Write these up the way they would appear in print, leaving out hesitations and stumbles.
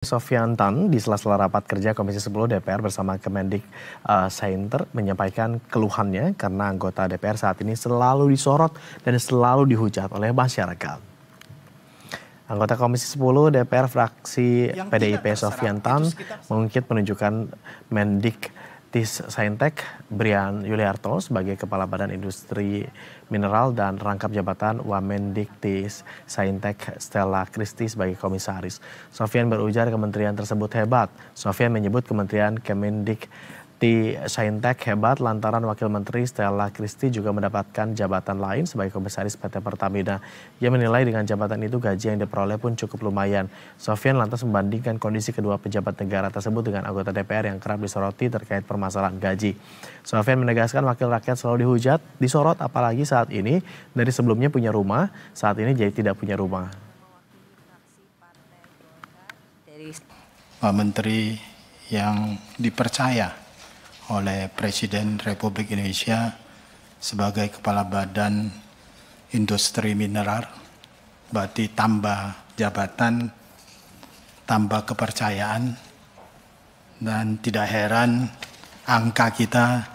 Sofyan Tan di sela-sela rapat kerja Komisi 10 DPR bersama Kemendik Sainter menyampaikan keluhannya karena anggota DPR saat ini selalu disorot dan selalu dihujat oleh masyarakat. Anggota Komisi 10 DPR fraksi PDIP Sofyan Tan mengungkit penunjukan Mendik Saintek Brian Yuliarto sebagai Kepala Badan Industri Mineral dan rangkap jabatan Wamendiktis Saintek Stella Christy sebagai komisaris. Sofyan berujar kementerian tersebut hebat. Sofyan menyebut kementerian Kemendikti Saintek hebat lantaran Wakil Menteri Stella Christy juga mendapatkan jabatan lain sebagai komisaris PT Pertamina. Ia menilai dengan jabatan itu gaji yang diperoleh pun cukup lumayan. Sofyan lantas membandingkan kondisi kedua pejabat negara tersebut dengan anggota DPR yang kerap disoroti terkait permasalahan gaji. Sofyan menegaskan wakil rakyat selalu dihujat, disorot apalagi saat ini dari sebelumnya punya rumah, saat ini jadi tidak punya rumah. Pak Menteri yang dipercaya oleh Presiden Republik Indonesia sebagai Kepala Badan Industri Mineral, berarti tambah jabatan, tambah kepercayaan, dan tidak heran angka kita,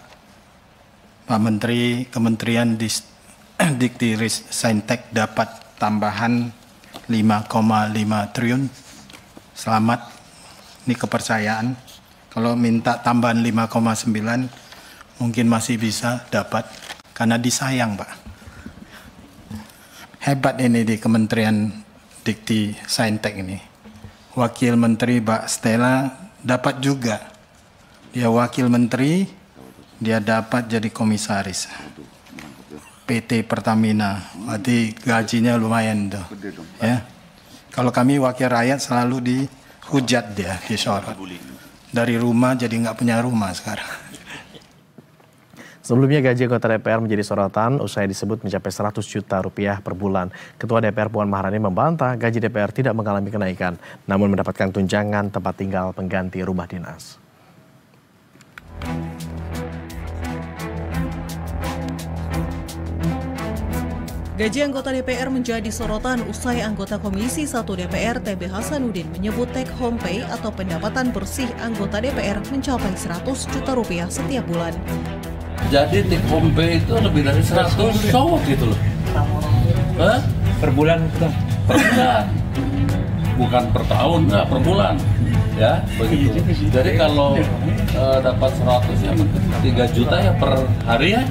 Pak Menteri, Kementerian Dikti Saintek dapat tambahan 5,5 triliun. Selamat, ini kepercayaan. Kalau minta tambahan 5,9 mungkin masih bisa dapat karena disayang, Pak. Hebat ini di Kementerian Dikti Saintek ini. Wakil Menteri Mbak Stella dapat juga. Dia wakil menteri, dia dapat jadi komisaris PT Pertamina. Berarti gajinya lumayan tuh. Ya. Kalau kami wakil rakyat selalu dihujat dia, disorot. Dari rumah jadi nggak punya rumah sekarang. Sebelumnya gaji anggota DPR menjadi sorotan usai disebut mencapai 100 juta rupiah per bulan. Ketua DPR Puan Maharani membantah gaji DPR tidak mengalami kenaikan, namun mendapatkan tunjangan tempat tinggal pengganti rumah dinas. Gaji anggota DPR menjadi sorotan usai anggota Komisi 1 DPR TB Hasanuddin menyebut take home pay atau pendapatan bersih anggota DPR mencapai 100 juta rupiah setiap bulan. Jadi take home pay itu lebih dari 100 cowok gitu loh. Per bulan itu? Per bulan. Bukan per tahun, enggak, per bulan. Ya, begitu. Jadi kalau dapat 100 ya mungkin 3 juta ya per hari ya.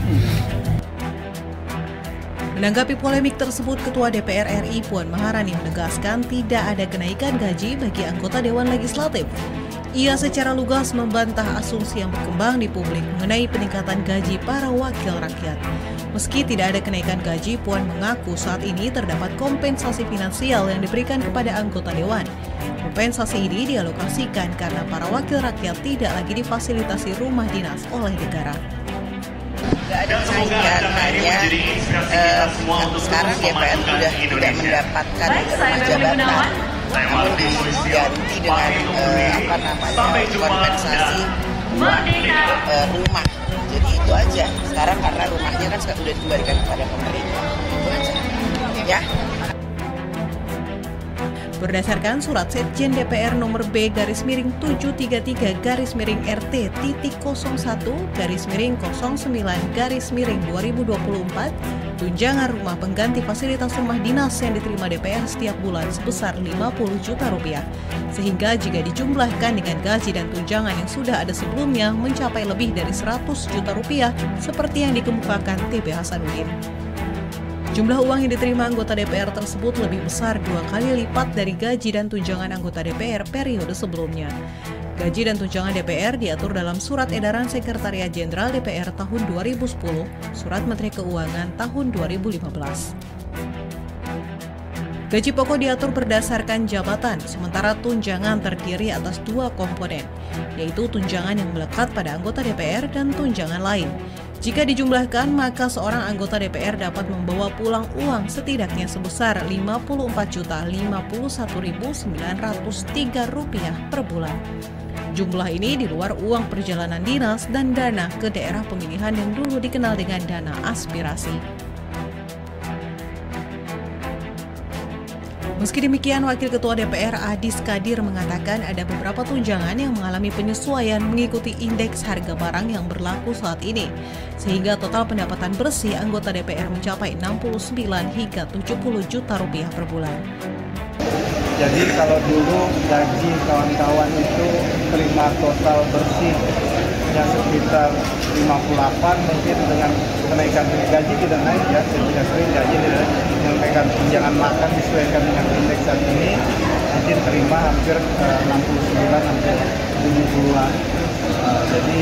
Menanggapi polemik tersebut, Ketua DPR RI Puan Maharani menegaskan tidak ada kenaikan gaji bagi anggota Dewan Legislatif. Ia secara lugas membantah asumsi yang berkembang di publik mengenai peningkatan gaji para wakil rakyat. Meski tidak ada kenaikan gaji, Puan mengaku saat ini terdapat kompensasi finansial yang diberikan kepada anggota Dewan. Kompensasi ini dialokasikan karena para wakil rakyat tidak lagi difasilitasi rumah dinas oleh negara. Nggak ada kenaikan, hanya sekarang DPR sudah tidak mendapatkan rumah jabatan, namun diganti dengan kompensasi rumah. Jadi itu aja. Sekarang karena rumahnya kan sudah dikembalikan kepada pemerintah. Itu aja. Ya. Berdasarkan surat Sekjen DPR nomor B-RT-TT01-09/2024, tunjangan rumah pengganti fasilitas rumah dinas yang diterima DPR setiap bulan sebesar 50 juta rupiah. Sehingga jika dijumlahkan dengan gaji dan tunjangan yang sudah ada sebelumnya mencapai lebih dari 100 juta rupiah seperti yang dikemukakan TB Hasanuddin. Jumlah uang yang diterima anggota DPR tersebut lebih besar 2 kali lipat dari gaji dan tunjangan anggota DPR periode sebelumnya. Gaji dan tunjangan DPR diatur dalam Surat Edaran Sekretariat Jenderal DPR tahun 2010, Surat Menteri Keuangan tahun 2015. Gaji pokok diatur berdasarkan jabatan, sementara tunjangan terdiri atas 2 komponen, yaitu tunjangan yang melekat pada anggota DPR dan tunjangan lain. Jika dijumlahkan, maka seorang anggota DPR dapat membawa pulang uang setidaknya sebesar Rp51.903 per bulan. Jumlah ini di luar uang perjalanan dinas dan dana ke daerah pemilihan yang dulu dikenal dengan dana aspirasi. Meski demikian, Wakil Ketua DPR Adis Kadir mengatakan ada beberapa tunjangan yang mengalami penyesuaian mengikuti indeks harga barang yang berlaku saat ini, sehingga total pendapatan bersih anggota DPR mencapai 69 hingga 70 juta rupiah per bulan. Jadi kalau dulu gaji kawan-kawan itu terima total bersih yang sekitar 58, mungkin dengan kenaikan gaji tidak naik ya, tidak sering gaji tidak naik, kenaikan tunjangan makan disesuaikan dengan indeks saat ini, mungkin terima hampir 69 hampir 70-an. Jadi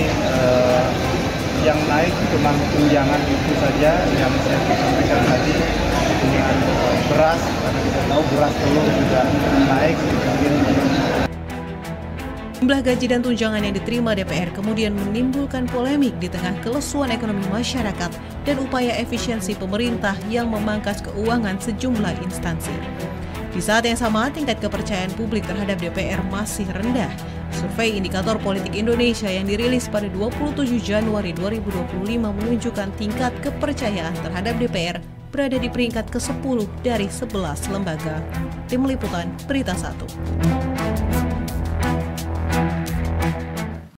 yang naik cuma tunjangan itu saja yang saya sampaikan tadi, tunjangan beras, karena kita tahu beras telur juga naik mungkin. Jumlah gaji dan tunjangan yang diterima DPR kemudian menimbulkan polemik di tengah kelesuan ekonomi masyarakat dan upaya efisiensi pemerintah yang memangkas keuangan sejumlah instansi. Di saat yang sama, tingkat kepercayaan publik terhadap DPR masih rendah. Survei Indikator Politik Indonesia yang dirilis pada 27 Januari 2025 menunjukkan tingkat kepercayaan terhadap DPR berada di peringkat ke-10 dari 11 lembaga. Tim Liputan Berita 1.